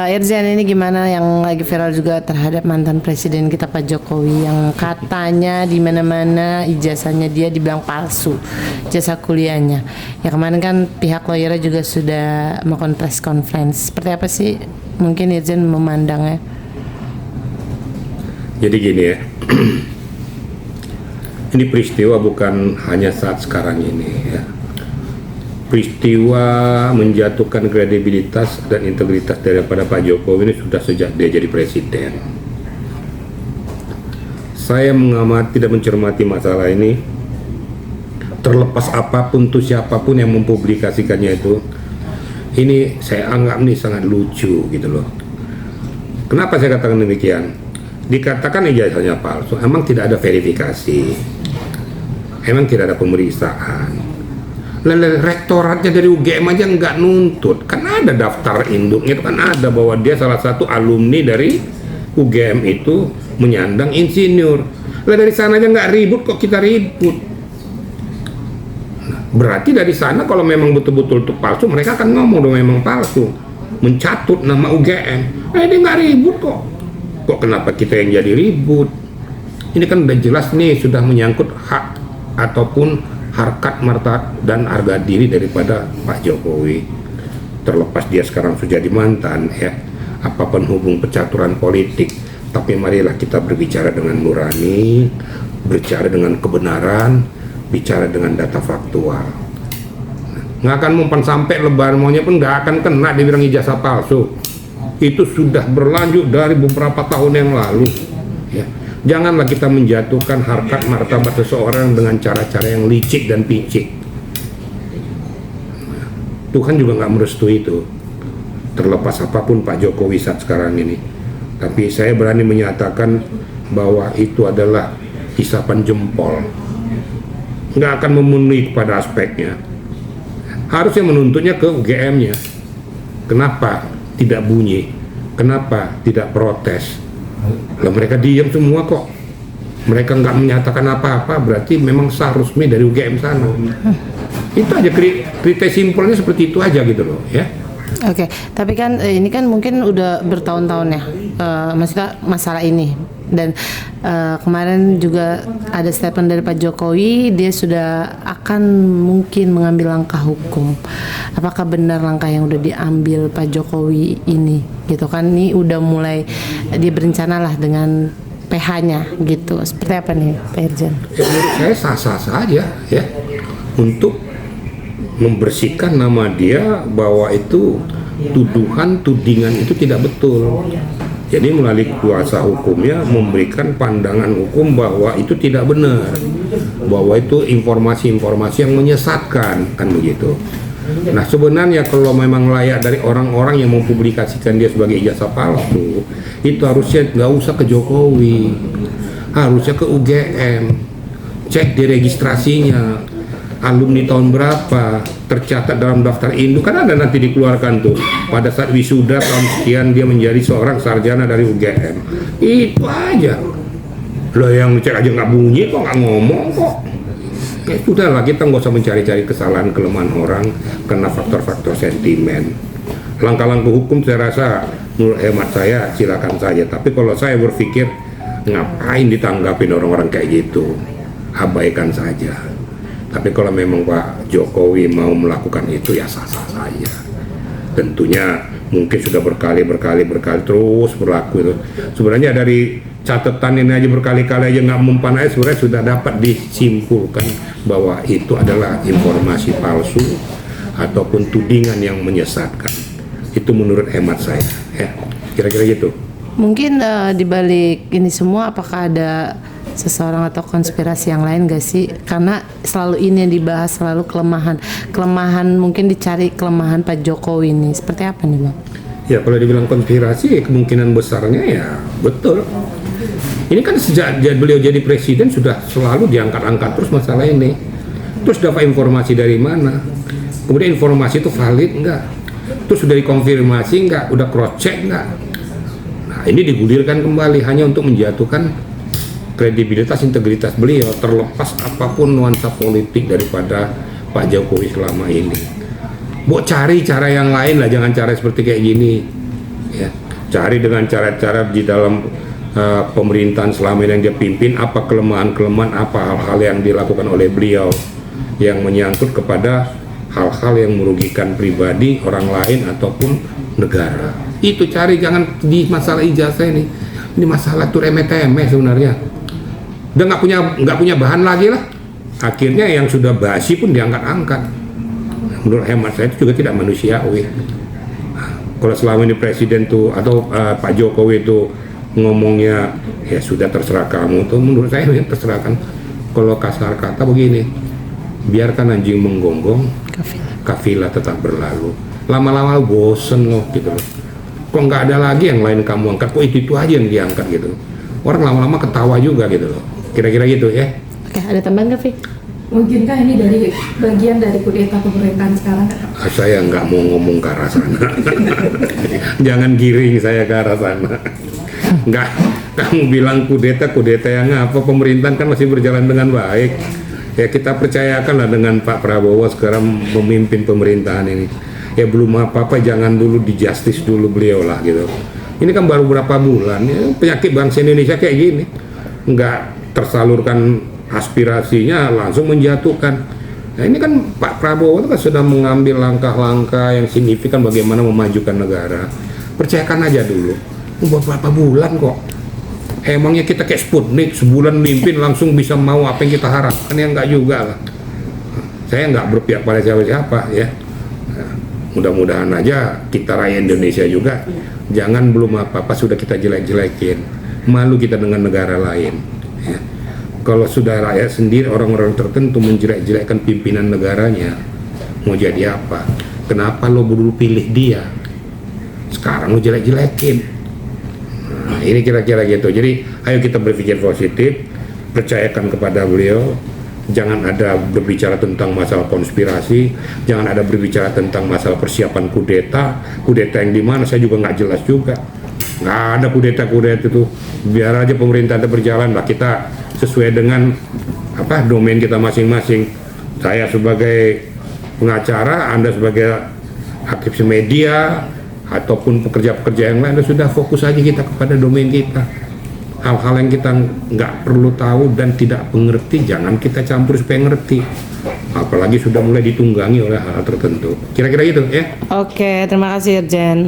Irjen, ini gimana yang lagi viral juga terhadap mantan presiden kita Pak Jokowi yang katanya di mana-mana ijazahnya dia dibilang palsu, ijazah kuliahnya. Ya kemarin kan pihak lawyernya juga sudah melakukan press conference. Seperti apa sih mungkin Irjen memandangnya? Jadi gini ya, ini peristiwa bukan hanya saat sekarang ini ya. Peristiwa menjatuhkan kredibilitas dan integritas daripada Pak Jokowi ini sudah sejak dia jadi presiden. Saya mengamati dan mencermati masalah ini, terlepas apapun tuh siapapun yang mempublikasikannya itu, ini saya anggap nih sangat lucu gitu loh. Kenapa saya katakan demikian? Dikatakan ijazahnya palsu, emang tidak ada verifikasi, emang tidak ada pemeriksaan. Rektoratnya dari UGM aja nggak nuntut, kan ada daftar induknya, itu kan ada bahwa dia salah satu alumni dari UGM itu menyandang insinyur. Lah dari sana aja nggak ribut, kok kita ribut? Nah, berarti dari sana kalau memang betul-betul itu palsu, mereka akan ngomong dong memang palsu, mencatut nama UGM. Dia nggak ribut kok. Kok kenapa kita yang jadi ribut? Ini kan udah jelas nih, sudah menyangkut hak ataupun harkat martabat dan harga diri daripada Pak Jokowi. Terlepas dia sekarang sudah jadi mantan ya, apapun hubung percaturan politik, tapi marilah kita berbicara dengan nurani, berbicara dengan kebenaran, bicara dengan data faktual. Nggak akan mempan sampai lebaran maunya pun nggak akan kena dibilang ijazah palsu. Itu sudah berlanjut dari beberapa tahun yang lalu ya. Janganlah kita menjatuhkan harkat martabat seseorang dengan cara-cara yang licik dan picik. Tuhan juga nggak merestui itu, terlepas apapun Pak Jokowi saat sekarang ini. Tapi saya berani menyatakan bahwa itu adalah isapan jempol, nggak akan memenuhi pada aspeknya. Harusnya menuntutnya ke UGM-nya. Kenapa tidak bunyi? Kenapa tidak protes? Lah mereka diam semua kok. Mereka nggak menyatakan apa-apa, berarti memang sah resmi dari UGM sana. Itu aja, kriteria simpelnya seperti itu aja gitu loh ya. Oke, tapi kan ini kan mungkin udah bertahun-tahun ya, maksudnya masalah ini. Dan kemarin juga ada statement dari Pak Jokowi, dia sudah akan mungkin mengambil langkah hukum. Apakah benar langkah yang udah diambil Pak Jokowi ini? Gitu kan, ini udah mulai dia berencana lah dengan PH-nya gitu. Seperti apa nih Pak Irjen? Ya, menurut saya sah-sah saja ya, untuk membersihkan nama dia bahwa itu tudingan itu tidak betul. Jadi melalui kuasa hukumnya memberikan pandangan hukum bahwa itu tidak benar, bahwa itu informasi-informasi yang menyesatkan, kan begitu. Nah sebenarnya kalau memang layak dari orang-orang yang mempublikasikan dia sebagai ijazah palsu, itu harusnya nggak usah ke Jokowi, harusnya ke UGM, cek di registrasinya, alumni tahun berapa, tercatat dalam daftar induk, kan ada nanti dikeluarkan tuh pada saat wisuda tahun sekian dia menjadi seorang sarjana dari UGM. Itu aja lo yang cek aja nggak bunyi kok, nggak ngomong kok. Ya sudahlah, kita nggak usah mencari-cari kesalahan kelemahan orang karena faktor-faktor sentimen. Langkah-langkah hukum saya rasa menurut hemat saya silakan saja, tapi kalau saya berpikir ngapain ditanggapin orang-orang kayak gitu, abaikan saja. Tapi kalau memang Pak Jokowi mau melakukan itu ya sah-sah saja. Tentunya mungkin sudah berkali terus berlaku itu. Sebenarnya dari catatan ini aja berkali-kali aja nggak mempan aja, sebenarnya sudah dapat disimpulkan bahwa itu adalah informasi palsu ataupun tudingan yang menyesatkan. Itu menurut hemat saya ya. Kira-kira gitu. Mungkin di balik ini semua apakah ada seseorang atau konspirasi yang lain gak sih? Karena selalu ini yang dibahas, selalu kelemahan mungkin dicari kelemahan Pak Jokowi ini. Seperti apa nih Bang? Ya kalau dibilang konspirasi kemungkinan besarnya ya betul. Ini kan sejak beliau jadi presiden sudah selalu diangkat-angkat terus masalah ini. Terus dapat informasi dari mana? Kemudian informasi itu valid enggak? Terus sudah dikonfirmasi enggak? Udah cross check enggak? Nah ini digulirkan kembali hanya untuk menjatuhkan kredibilitas, integritas beliau, terlepas apapun nuansa politik daripada Pak Jokowi selama ini. Cari cara yang lain lah, jangan cara seperti kayak gini. ya. Cari dengan cara-cara di dalam pemerintahan selama ini yang dia pimpin, apa kelemahan-kelemahan, apa hal-hal yang dilakukan oleh beliau yang menyangkut kepada hal-hal yang merugikan pribadi orang lain ataupun negara. Itu cari, jangan di masalah ijazah ini. Ini masalah tuh remeh-temeh sebenarnya. Udah nggak punya bahan lagi lah. Akhirnya yang sudah basi pun diangkat-angkat. Menurut hemat saya itu juga tidak manusiawi. Kalau selama ini presiden tuh atau Pak Jokowi itu ngomongnya ya sudah terserah kamu, tuh menurut saya ya terserah kan. Kalau kasar kata begini, biarkan anjing menggonggong, kafilah tetap berlalu. Lama-lama bosen loh gitu loh. Kok nggak ada lagi yang lain kamu angkat, kok itu aja yang diangkat gitu. Orang lama-lama ketawa juga gitu loh. Kira-kira gitu ya. Oke, ada tambahan nggak, Vi? Mungkinkah ini dari bagian dari kudeta pemerintahan sekarang? Saya nggak mau ngomong ke arah sana. Jangan giring saya ke arah sana. Nggak, kamu bilang kudeta yang apa? Pemerintahan kan masih berjalan dengan baik. Ya kita percayakanlah dengan Pak Prabowo sekarang memimpin pemerintahan ini. Ya belum apa-apa, jangan dulu di justice dulu beliau lah gitu. Ini kan baru berapa bulan, ya, penyakit bangsa Indonesia kayak gini. Nggak tersalurkan aspirasinya langsung menjatuhkan. Nah ini kan Pak Prabowo itu kan sudah mengambil langkah-langkah yang signifikan bagaimana memajukan negara. Percayakan aja dulu. Beberapa bulan kok. Emangnya kita kayak Sputnik sebulan mimpin langsung bisa mau apa yang kita harapkan? Ya enggak juga lah. Saya nggak berpihak pada siapa-siapa ya. Nah, mudah-mudahan aja kita rakyat Indonesia juga jangan belum apa-apa sudah kita jelek-jelekin. Malu kita dengan negara lain. Ya. Kalau sudah rakyat sendiri, orang-orang tertentu menjelek-jelekkan pimpinan negaranya, mau jadi apa? Kenapa lo dulu pilih dia? Sekarang lo jelek-jelekin. Nah, ini kira-kira gitu. Jadi, ayo kita berpikir positif, percayakan kepada beliau. Jangan ada berbicara tentang masalah konspirasi, jangan ada berbicara tentang masalah persiapan kudeta. Kudeta yang di mana? Saya juga nggak jelas juga. Nggak ada kudeta itu. Biar aja pemerintah berjalan lah, kita sesuai dengan apa domain kita masing-masing. Saya sebagai pengacara, Anda sebagai aktivis media ataupun pekerja-pekerja yang lain, sudah fokus aja kita kepada domain kita. Hal-hal yang kita nggak perlu tahu dan tidak mengerti, jangan kita campur supaya ngerti. Apalagi sudah mulai ditunggangi oleh hal tertentu. Kira-kira gitu ya. Oke, terima kasih Irjen.